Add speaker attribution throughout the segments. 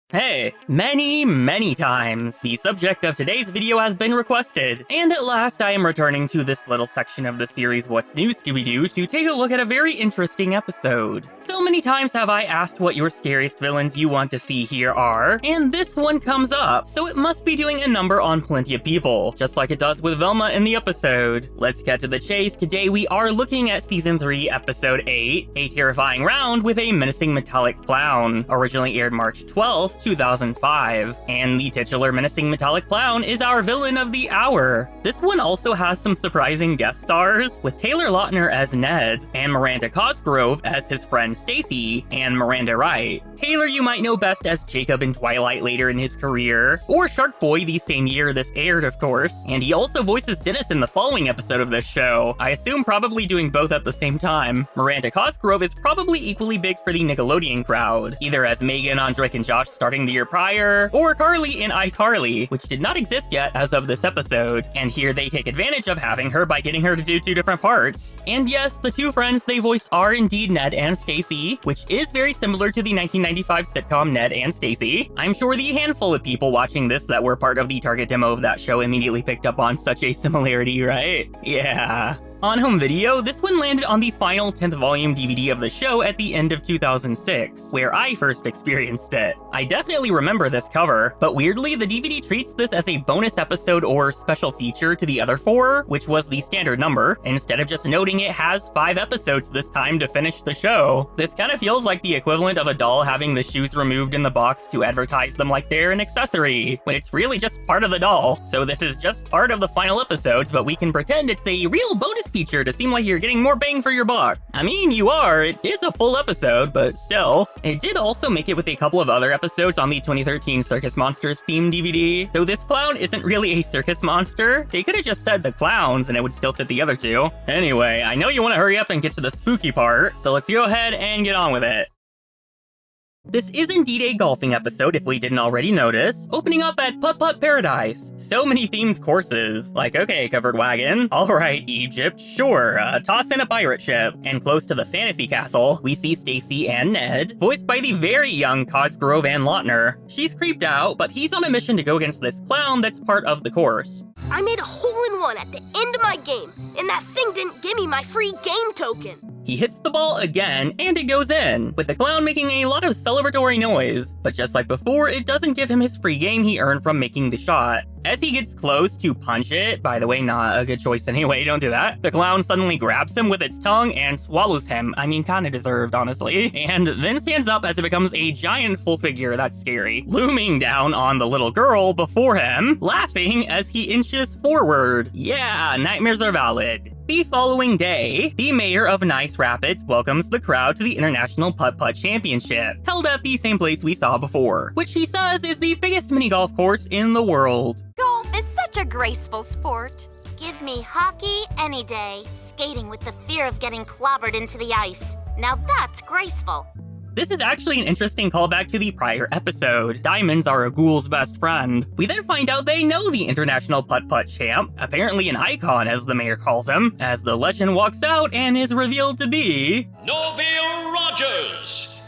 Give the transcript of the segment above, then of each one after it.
Speaker 1: Hey, many times, the subject of today's video has been requested, and at last I am returning to this little section of the series What's New Scooby-Doo to take a look at a very interesting episode. So many times have I asked what your scariest villains you want to see here are, and this one comes up, so it must be doing a number on plenty of people, just like it does with Velma in the episode. Let's get to the chase. Today we are looking at Season 3, Episode 8, A Terrifying Round with a Menacing Metallic Clown, originally aired March 12th, 2005, and the titular Menacing Metallic Clown is our villain of the hour. This one also has some surprising guest stars, with Taylor Lautner as Ned, and Miranda Cosgrove as his friend Stacy, and Miranda Wright. Taylor you might know best as Jacob in Twilight later in his career, or Shark Boy the same year this aired of course, and he also voices Dennis in the following episode of this show, I assume probably doing both at the same time. Miranda Cosgrove is probably equally big for the Nickelodeon crowd, either as Megan on Drake and Josh starting the year prior, or Carly in iCarly, which did not exist yet as of this episode, and here they take advantage of having her by getting her to do two different parts. And yes, the two friends they voice are indeed Ned and Stacy, which is very similar to the 1995 sitcom Ned and Stacy. I'm sure the handful of people watching this that were part of the target demo of that show immediately picked up on such a similarity, right? Yeah. On home video, this one landed on the final 10th volume DVD of the show at the end of 2006, where I first experienced it. I definitely remember this cover, but weirdly, the DVD treats this as a bonus episode or special feature to the other 4, which was the standard number, instead of just noting it has 5 episodes this time to finish the show. This kind of feels like the equivalent of a doll having the shoes removed in the box to advertise them like they're an accessory, when it's really just part of the doll. So this is just part of the final episodes, but we can pretend it's a real bonus feature to seem like you're getting more bang for your buck. I mean, you are. It is a full episode, but still. It did also make it with a couple of other episodes on the 2013 Circus Monsters themed DVD. Though this clown isn't really a circus monster, they could have just said the clowns and it would still fit the other two. Anyway, I know you want to hurry up and get to the spooky part, so let's go ahead and get on with it. This is indeed a golfing episode if we didn't already notice, opening up at Putt-Putt Paradise. So many themed courses. Like, okay, covered wagon. Alright, Egypt, sure. Toss in a pirate ship. And close to the fantasy castle, we see Stacy and Ned, voiced by the very young Cosgrove and Lautner. She's creeped out, but he's on a mission to go against this clown that's part of the course.
Speaker 2: I made a hole-in-one at the end of my game, and that thing didn't give me my free game token.
Speaker 1: He hits the ball again, and it goes in, with the clown making a lot of celebratory noise. But just like before, it doesn't give him his free game he earned from making the shot. As he gets close to punch it, by the way, not a good choice anyway, don't do that, the clown suddenly grabs him with its tongue and swallows him. I mean, kinda deserved, honestly. And then stands up as it becomes a giant full figure that's scary, looming down on the little girl before him, laughing as he inches forward. Yeah, nightmares are valid. The following day, the mayor of Nice Rapids welcomes the crowd to the International Putt-Putt Championship, held at the same place we saw before, which he says is the biggest mini-golf course in the world.
Speaker 3: Golf is such a graceful sport.
Speaker 4: Give me hockey any day. Skating with the fear of getting clobbered into the ice. Now that's graceful.
Speaker 1: This is actually an interesting callback to the prior episode. Diamonds are a ghoul's best friend. We then find out they know the International Putt-Putt Champ, apparently an icon as the mayor calls him, as the legend walks out and is revealed to be...
Speaker 5: Norville Rogers!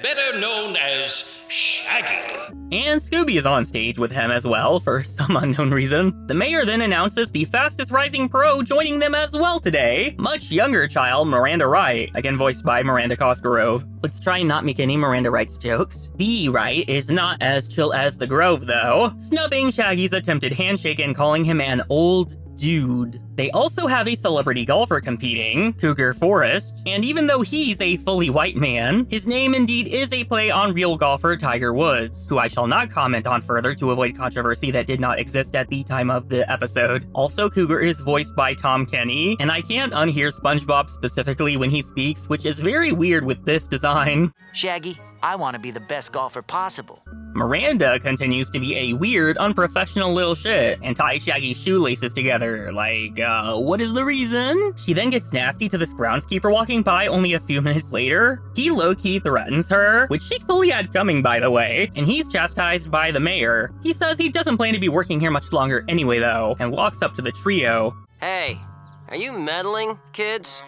Speaker 5: Better known as Shaggy.
Speaker 1: And Scooby is on stage with him as well, for some unknown reason. The mayor then announces the fastest rising pro joining them as well today, much younger child Miranda Wright, again voiced by Miranda Cosgrove. Let's try and not make any Miranda Wright's jokes. The Wright is not as chill as the Grove though, snubbing Shaggy's attempted handshake and calling him an old dude. They also have a celebrity golfer competing, Cougar Forrest, and even though he's a fully white man, his name indeed is a play on real golfer Tiger Woods, who I shall not comment on further to avoid controversy that did not exist at the time of the episode. Also, Cougar is voiced by Tom Kenny, and I can't unhear SpongeBob specifically when he speaks, which is very weird with this design.
Speaker 6: Shaggy, I want to be the best golfer possible.
Speaker 1: Miranda continues to be a weird, unprofessional little shit and ties Shaggy's shoelaces together, like, what is the reason? She then gets nasty to this groundskeeper walking by only a few minutes later. He low-key threatens her, which she fully had coming by the way, and he's chastised by the mayor. He says he doesn't plan to be working here much longer anyway though, and walks up to the trio.
Speaker 7: Hey, are you meddling, kids?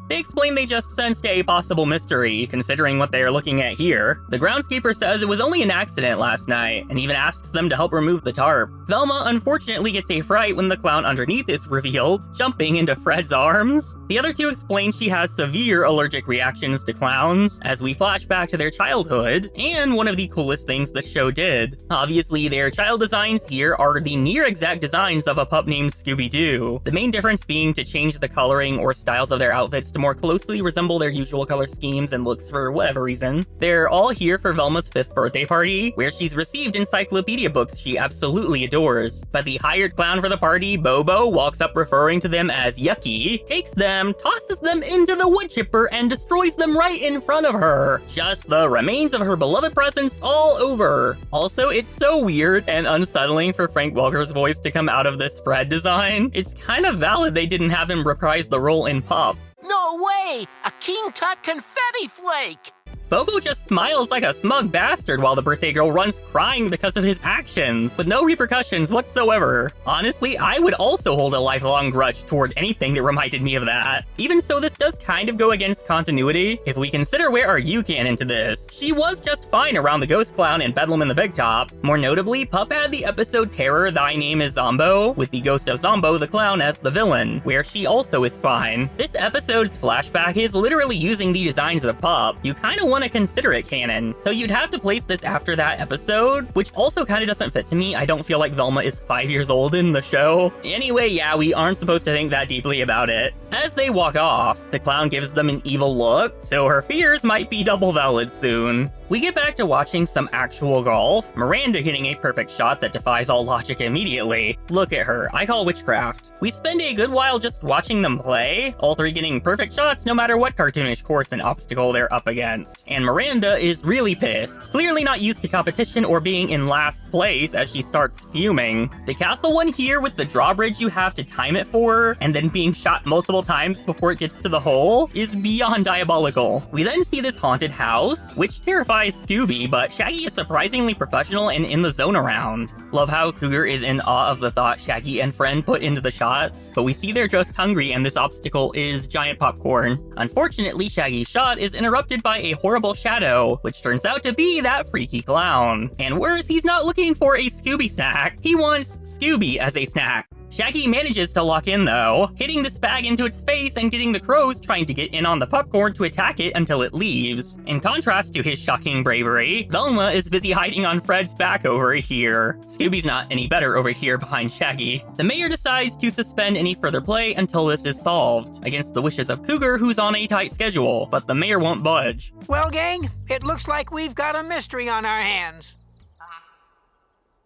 Speaker 1: They explain they just sensed a possible mystery, considering what they are looking at here. The groundskeeper says it was only an accident last night, and even asks them to help remove the tarp. Velma unfortunately gets a fright when the clown underneath is revealed, jumping into Fred's arms. The other two explain she has severe allergic reactions to clowns, as we flash back to their childhood, and one of the coolest things the show did. Obviously, their child designs here are the near-exact designs of a pup named Scooby-Doo, the main difference being to change the coloring or styles of their outfits to more closely resemble their usual color schemes and looks for whatever reason. They're all here for Velma's 5th birthday party, where she's received encyclopedia books she absolutely adores. But the hired clown for the party, Bobo, walks up referring to them as yucky, takes them, tosses them into the wood chipper, and destroys them right in front of her. Just the remains of her beloved presents all over. Also, it's so weird and unsettling for Frank Welker's voice to come out of this Fred design. It's kind of valid they didn't have him reprise the role in Pup.
Speaker 7: No way! A King Tut confetti flake!
Speaker 1: Bobo just smiles like a smug bastard while the birthday girl runs crying because of his actions, with no repercussions whatsoever. Honestly, I would also hold a lifelong grudge toward anything that reminded me of that. Even so, this does kind of go against continuity. If we consider where our Yukan into this, she was just fine around the Ghost Clown and Bedlam in the Big Top. More notably, Pup had the episode Terror, Thy Name is Zombo, with the ghost of Zombo the Clown as the villain, where she also is fine. This episode's flashback is literally using the designs of Pup. You kinda want to consider it canon, so you'd have to place this after that episode, which also kind of doesn't fit to me. I don't feel like Velma is 5 years old in the show. Anyway, yeah, we aren't supposed to think that deeply about it. As they walk off, the clown gives them an evil look, so her fears might be double valid soon. We get back to watching some actual golf, Miranda getting a perfect shot that defies all logic immediately. Look at her, I call witchcraft. We spend a good while just watching them play, all three getting perfect shots no matter what cartoonish course and obstacle they're up against. And Miranda is really pissed, clearly not used to competition or being in last place as she starts fuming. The castle one here with the drawbridge you have to time it for, and then being shot multiple times before it gets to the hole, is beyond diabolical. We then see this haunted house, which terrifies Scooby, but Shaggy is surprisingly professional and in the zone around. Love how Cougar is in awe of the thought Shaggy and friend put into the shots, but we see they're just hungry and this obstacle is giant popcorn. Unfortunately, Shaggy's shot is interrupted by a horrible shadow, which turns out to be that freaky clown. And worse, he's not looking for a Scooby snack, he wants Scooby as a snack. Shaggy manages to lock in though, hitting this bag into its face and getting the crows trying to get in on the popcorn to attack it until it leaves. In contrast to his shocking bravery, Velma is busy hiding on Fred's back over here. Scooby's not any better over here behind Shaggy. The mayor decides to suspend any further play until this is solved, against the wishes of Cougar who's on a tight schedule, but the mayor won't budge.
Speaker 8: Well, gang, it looks like we've got a mystery on our hands.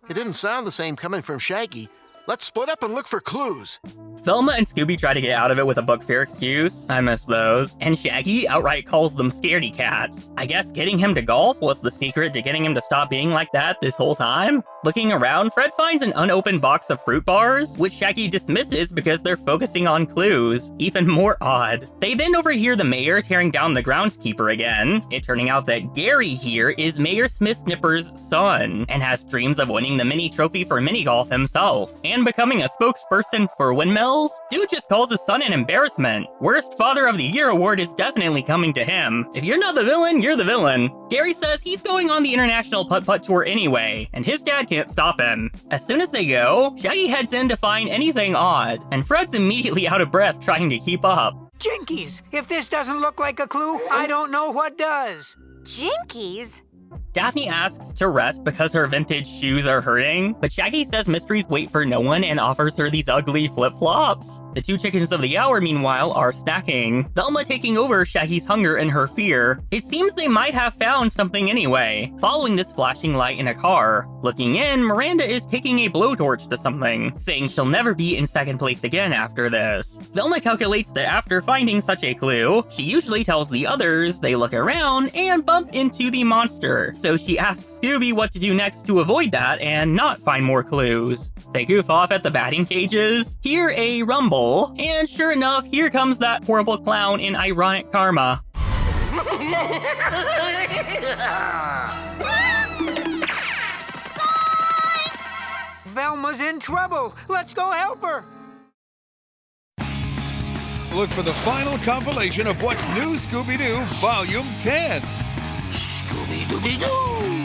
Speaker 7: It didn't sound the same coming from Shaggy. Let's split up and look for clues.
Speaker 1: Velma and Scooby try to get out of it with a book fair excuse. I miss those. And Shaggy outright calls them scaredy cats. I guess getting him to golf was the secret to getting him to stop being like that this whole time? Looking around, Fred finds an unopened box of fruit bars, which Shaggy dismisses because they're focusing on clues. Even more odd. They then overhear the mayor tearing down the groundskeeper again, it turning out that Gary here is Mayor Smith Snipper's son, and has dreams of winning the mini trophy for mini golf himself, and becoming a spokesperson for windmills. Dude just calls his son an embarrassment. Worst Father of the Year award is definitely coming to him. If you're not the villain, you're the villain. Gary says he's going on the International Putt-Putt Tour anyway, and his dad can't stop him. As soon as they go, Shaggy heads in to find anything odd, and Fred's immediately out of breath trying to keep up.
Speaker 8: Jinkies! If this doesn't look like a clue, I don't know what does.
Speaker 3: Jinkies?
Speaker 1: Daphne asks to rest because her vintage shoes are hurting, but Shaggy says mysteries wait for no one and offers her these ugly flip-flops. The two chickens of the hour, meanwhile, are snacking, Velma taking over Shaggy's hunger and her fear. It seems they might have found something anyway, following this flashing light in a car. Looking in, Miranda is taking a blowtorch to something, saying she'll never be in second place again after this. Velma calculates that after finding such a clue, she usually tells the others they look around and bump into the monster, so she asks Scooby what to do next to avoid that and not find more clues. They goof off at the batting cages, hear a rumble, and sure enough, here comes that horrible clown in ironic karma.
Speaker 8: Velma's in trouble. Let's go help her.
Speaker 9: look for the final compilation of What's New Scooby-Doo Volume 10.
Speaker 7: Scooby-Dooby-Doo!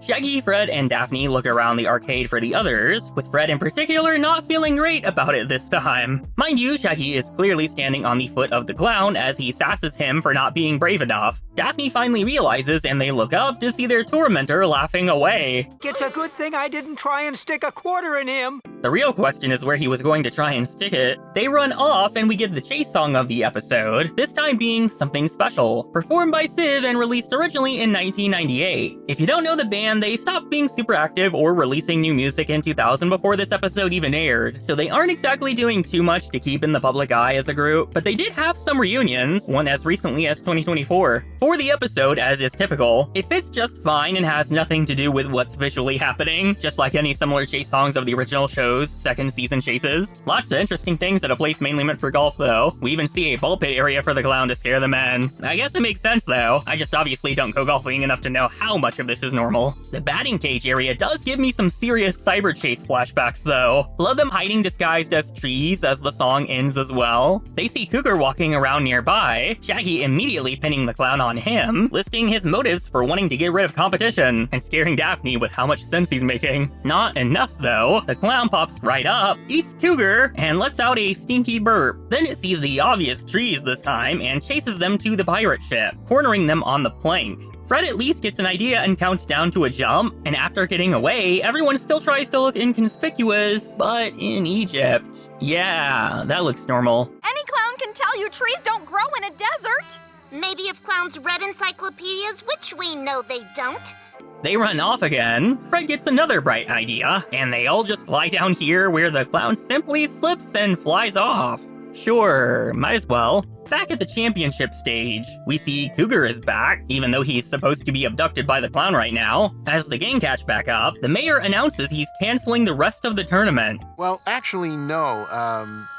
Speaker 1: Shaggy, Fred, and Daphne look around the arcade for the others, with Fred in particular not feeling great about it this time. Mind you, Shaggy is clearly standing on the foot of the clown as he sasses him for not being brave enough. Daphne finally realizes and they look up to see their tormentor laughing away.
Speaker 8: It's a good thing I didn't try and stick a quarter in him.
Speaker 1: The real question is where he was going to try and stick it. They run off and we get the chase song of the episode, this time being Something Special, performed by Civ and released originally in 1998. If you don't know the band, they stopped being super active or releasing new music in 2000 before this episode even aired, so they aren't exactly doing too much to keep in the public eye as a group, but they did have some reunions, one as recently as 2024. For the episode, as is typical, it fits just fine and has nothing to do with what's visually happening, just like any similar chase songs of the original show's second season chases. Lots of interesting things at a place mainly meant for golf though. We even see a ball pit area for the clown to scare the men. I guess it makes sense though, I just obviously don't go golfing enough to know how much of this is normal. The batting cage area does give me some serious cyber chase flashbacks though. Love them hiding disguised as trees as the song ends as well. They see Cougar walking around nearby, Shaggy immediately pinning the clown on him, listing his motives for wanting to get rid of competition, and scaring Daphne with how much sense he's making. Not enough though, the clown pops right up, eats Cougar, and lets out a stinky burp. Then it sees the obvious trees this time and chases them to the pirate ship, cornering them on the plank. Fred at least gets an idea and counts down to a jump, and after getting away, everyone still tries to look inconspicuous, but in Egypt. Yeah, that looks normal.
Speaker 3: Any clown can tell you trees don't grow in a desert.
Speaker 4: Maybe if clowns read encyclopedias, which we know they don't.
Speaker 1: They run off again. Fred gets another bright idea, and they all just lie down here where the clown simply slips and flies off. Sure, might as well. Back at the championship stage, we see Cougar is back, even though he's supposed to be abducted by the clown right now. As the gang catch back up, the mayor announces he's canceling the rest of the tournament.
Speaker 7: Well, actually, no.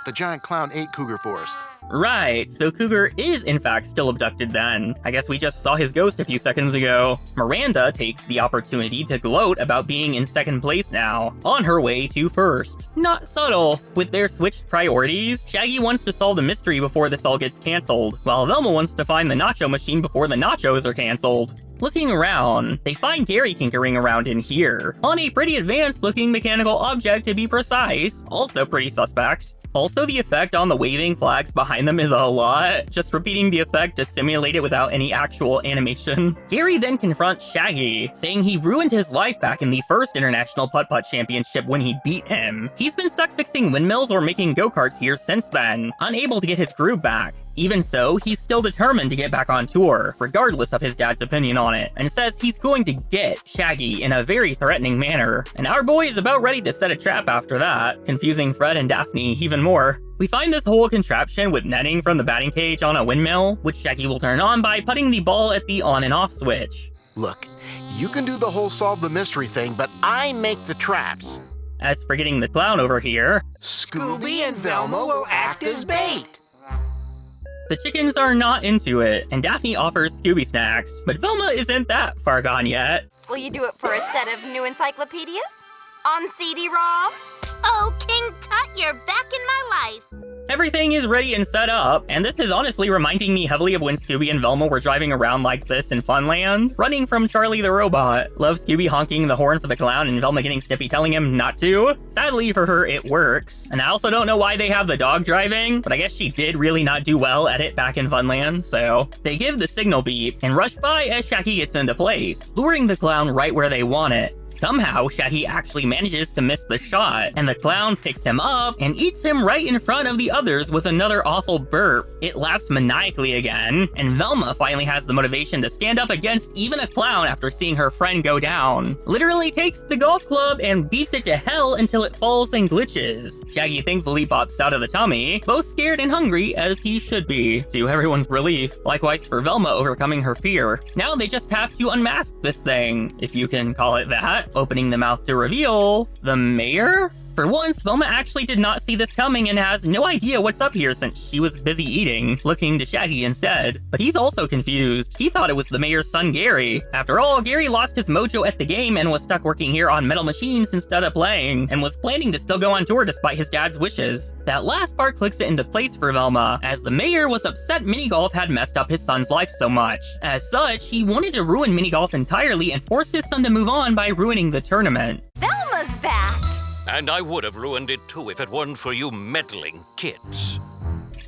Speaker 7: The giant clown ate Cougar for us.
Speaker 1: Right, so Cougar is in fact still abducted then. I guess we just saw his ghost a few seconds ago. Miranda takes the opportunity to gloat about being in second place now, on her way to first. Not subtle. With their switched priorities, Shaggy wants to solve the mystery before this all gets cancelled, while Velma wants to find the nacho machine before the nachos are cancelled. Looking around, they find Gary tinkering around in here, on a pretty advanced looking mechanical object to be precise, also pretty suspect. Also, the effect on the waving flags behind them is a lot, just repeating the effect to simulate it without any actual animation. Gary then confronts Shaggy, saying he ruined his life back in the first International Putt-Putt Championship when he beat him. He's been stuck fixing windmills or making go-karts here since then, unable to get his groove back. Even so, he's still determined to get back on tour, regardless of his dad's opinion on it, and says he's going to get Shaggy in a very threatening manner. And our boy is about ready to set a trap after that, confusing Fred and Daphne even more. We find this whole contraption with netting from the batting cage on a windmill, which Shaggy will turn on by putting the ball at the on and off switch.
Speaker 7: Look, you can do the whole solve the mystery thing, but I make the traps.
Speaker 1: As for getting the clown over here,
Speaker 8: Scooby and Velma will act as bait.
Speaker 1: the chickens are not into it, and Daphne offers Scooby snacks, but Velma isn't that far gone yet.
Speaker 3: Will you do it for a set of new encyclopedias? On CD-ROM?
Speaker 4: Oh, King Tut, you're back in my life.
Speaker 1: Everything is ready and set up, and this is honestly reminding me heavily of when Scooby and Velma were driving around like this in Funland, running from Charlie the Robot. Love Scooby honking the horn for the clown and Velma getting snippy telling him not to. Sadly for her, it works. And I also don't know why they have the dog driving, but I guess she did really not do well at it back in Funland, so. They give the signal beep and rush by as Shaggy gets into place, luring the clown right where they want it. Somehow, Shaggy actually manages to miss the shot, and the clown picks him up and eats him right in front of the others with another awful burp. It laughs maniacally again, and Velma finally has the motivation to stand up against even a clown after seeing her friend go down. Literally takes the golf club and beats it to hell until it falls and glitches. Shaggy thankfully pops out of the tummy, both scared and hungry as he should be, to everyone's relief. Likewise for Velma overcoming her fear. Now they just have to unmask this thing, if you can call it that. Opening the mouth to reveal the mayor? For once, Velma actually did not see this coming and has no idea what's up here since she was busy eating, looking to Shaggy instead. But he's also confused. He thought it was the mayor's son Gary. After all, Gary lost his mojo at the game and was stuck working here on metal machines instead of playing, and was planning to still go on tour despite his dad's wishes. That last part clicks it into place for Velma, as the mayor was upset minigolf had messed up his son's life so much. As such, he wanted to ruin minigolf entirely and force his son to move on by ruining the tournament.
Speaker 3: Velma's back!
Speaker 5: And I would have ruined it too if it weren't for you meddling kids.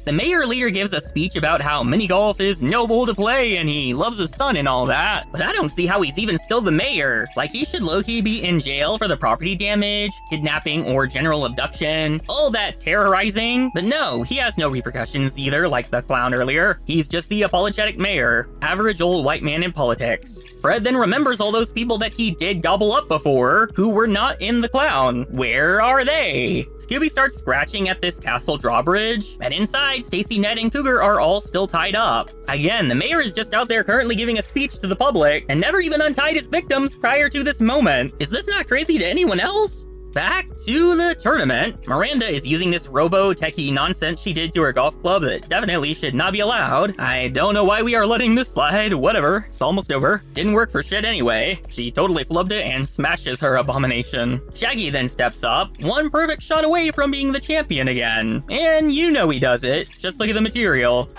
Speaker 1: The mayor later gives a speech about how minigolf is noble to play and he loves his son and all that, but I don't see how he's even still the mayor. Like, he should low-key be in jail for the property damage, kidnapping, or general abduction, all that terrorizing. But no, he has no repercussions either, like the clown earlier. He's just the apologetic mayor, average old white man in politics. Fred then remembers all those people that he did gobble up before, who were not in the clown. Where are they? Scooby starts scratching at this castle drawbridge, and inside, Stacy, Ned, and Cougar are all still tied up. Again, the mayor is just out there currently giving a speech to the public, and never even untied his victims prior to this moment. Is this not crazy to anyone else? Back to the tournament. Miranda is using this robo-techie nonsense she did to her golf club that definitely should not be allowed. I don't know why we are letting this slide, whatever, it's almost over. Didn't work for shit anyway. She totally flubbed it and smashes her abomination. Shaggy then steps up, one perfect shot away from being the champion again. And you know he does it, just look at the material.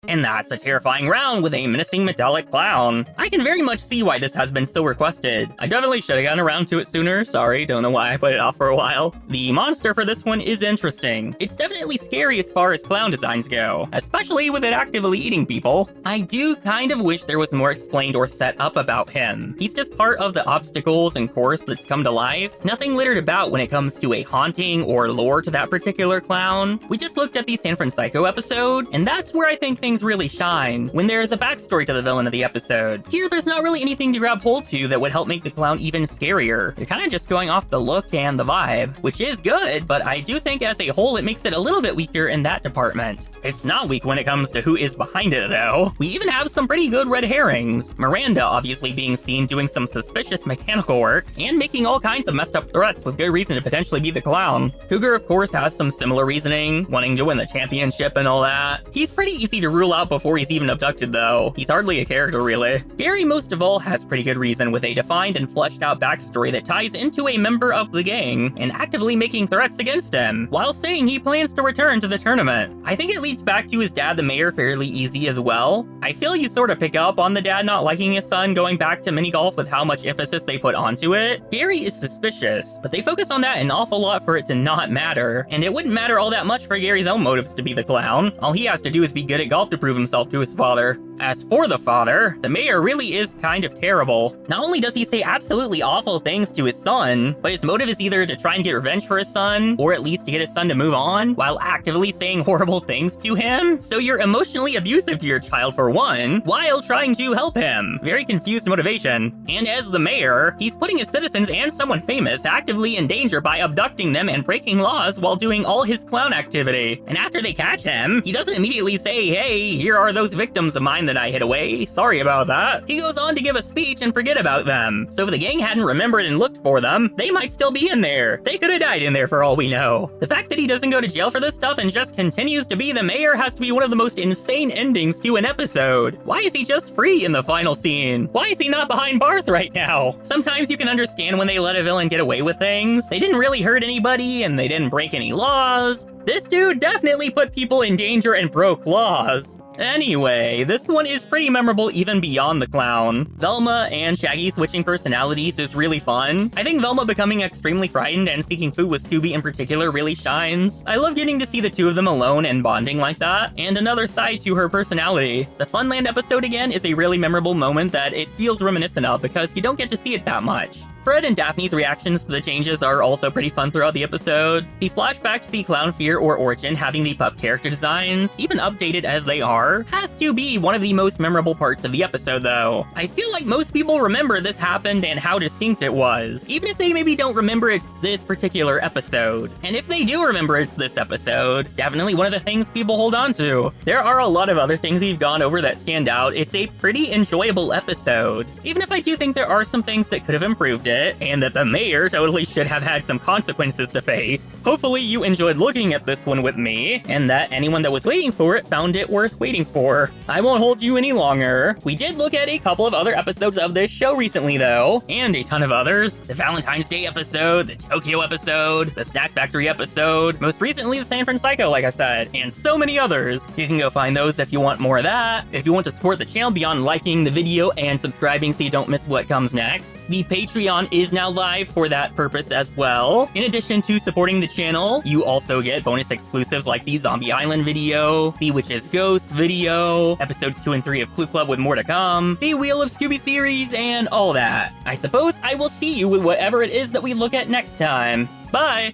Speaker 1: And that's a terrifying round with a menacing metallic clown. I can very much see why this has been so requested. I definitely should have gotten around to it sooner, sorry, don't know why I put it off for a while. The monster for this one is interesting. It's definitely scary as far as clown designs go, especially with it actively eating people. I do kind of wish there was more explained or set up about him. He's just part of the obstacles and course that's come to life. Nothing littered about when it comes to a haunting or lore to that particular clown. We just looked at the San Francisco episode, and that's where I think things really shine, when there is a backstory to the villain of the episode. Here, there's not really anything to grab hold to that would help make the clown even scarier. You're kind of just going off the look and the vibe, which is good, but I do think as a whole it makes it a little bit weaker in that department. It's not weak when it comes to who is behind it, though. We even have some pretty good red herrings. Miranda obviously being seen doing some suspicious mechanical work, and making all kinds of messed up threats with good reason to potentially be the clown. Cougar, of course, has some similar reasoning, wanting to win the championship and all that. He's pretty easy to rule out before he's even abducted, though. He's hardly a character, really. Gary, most of all, has pretty good reason with a defined and fleshed out backstory that ties into a member of the gang, and actively making threats against him, while saying he plans to return to the tournament. I think it leads back to his dad, the mayor, fairly easy as well. I feel you sort of pick up on the dad not liking his son going back to minigolf with how much emphasis they put onto it. Gary is suspicious, but they focus on that an awful lot for it to not matter, and it wouldn't matter all that much for Gary's own motives to be the clown. All he has to do is be good at golf to prove himself to his father. As for the father, the mayor really is kind of terrible. Not only does he say absolutely awful things to his son, but his motive is either to try and get revenge for his son, or at least to get his son to move on, while actively saying horrible things to him. So you're emotionally abusive to your child for one, while trying to help him. Very confused motivation. And as the mayor, he's putting his citizens and someone famous actively in danger by abducting them and breaking laws while doing all his clown activity. And after they catch him, he doesn't immediately say, hey, here are those victims of mine that I hid away, sorry about that. He goes on to give a speech and forget about them. So if the gang hadn't remembered and looked for them, they might still be in there. They could have died in there for all we know. The fact that he doesn't go to jail for this stuff and just continues to be the mayor has to be one of the most insane endings to an episode. Why is he just free in the final scene? Why is he not behind bars right now? Sometimes you can understand when they let a villain get away with things. They didn't really hurt anybody and they didn't break any laws. This dude definitely put people in danger and broke laws. Anyway, this one is pretty memorable even beyond the clown. Velma and Shaggy switching personalities is really fun. I think Velma becoming extremely frightened and seeking food with Scooby in particular really shines. I love getting to see the two of them alone and bonding like that, and another side to her personality. The Funland episode again is a really memorable moment that it feels reminiscent of because you don't get to see it that much. Fred and Daphne's reactions to the changes are also pretty fun throughout the episode. The flashback to the Clown Fear or Origin having the pup character designs, even updated as they are, has to be one of the most memorable parts of the episode though. I feel like most people remember this happened and how distinct it was, even if they maybe don't remember it's this particular episode. And if they do remember it's this episode, definitely one of the things people hold on to. There are a lot of other things we've gone over that stand out. It's a pretty enjoyable episode, even if I do think there are some things that could have improved it, and that the mayor totally should have had some consequences to face. Hopefully you enjoyed looking at this one with me, and that anyone that was waiting for it found it worth waiting for. I won't hold you any longer. We did look at a couple of other episodes of this show recently though, and a ton of others. The Valentine's Day episode, the Tokyo episode, the Snack Factory episode, most recently the San Francisco, like I said, and so many others. You can go find those if you want more of that. If you want to support the channel beyond liking the video and subscribing so you don't miss what comes next, the Patreon is now live for that purpose as well. In addition to supporting the channel, you also get bonus exclusives like the Zombie Island video, the Witch's Ghost video, episodes 2 and 3 of Clue Club with more to come, the Wheel of Scooby series, and all that. I suppose I will see you with whatever it is that we look at next time. Bye!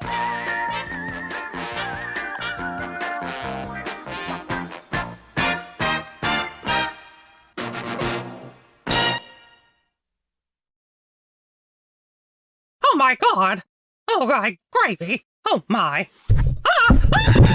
Speaker 1: Oh my god! Oh my gravy! Oh my! Ah! Ah!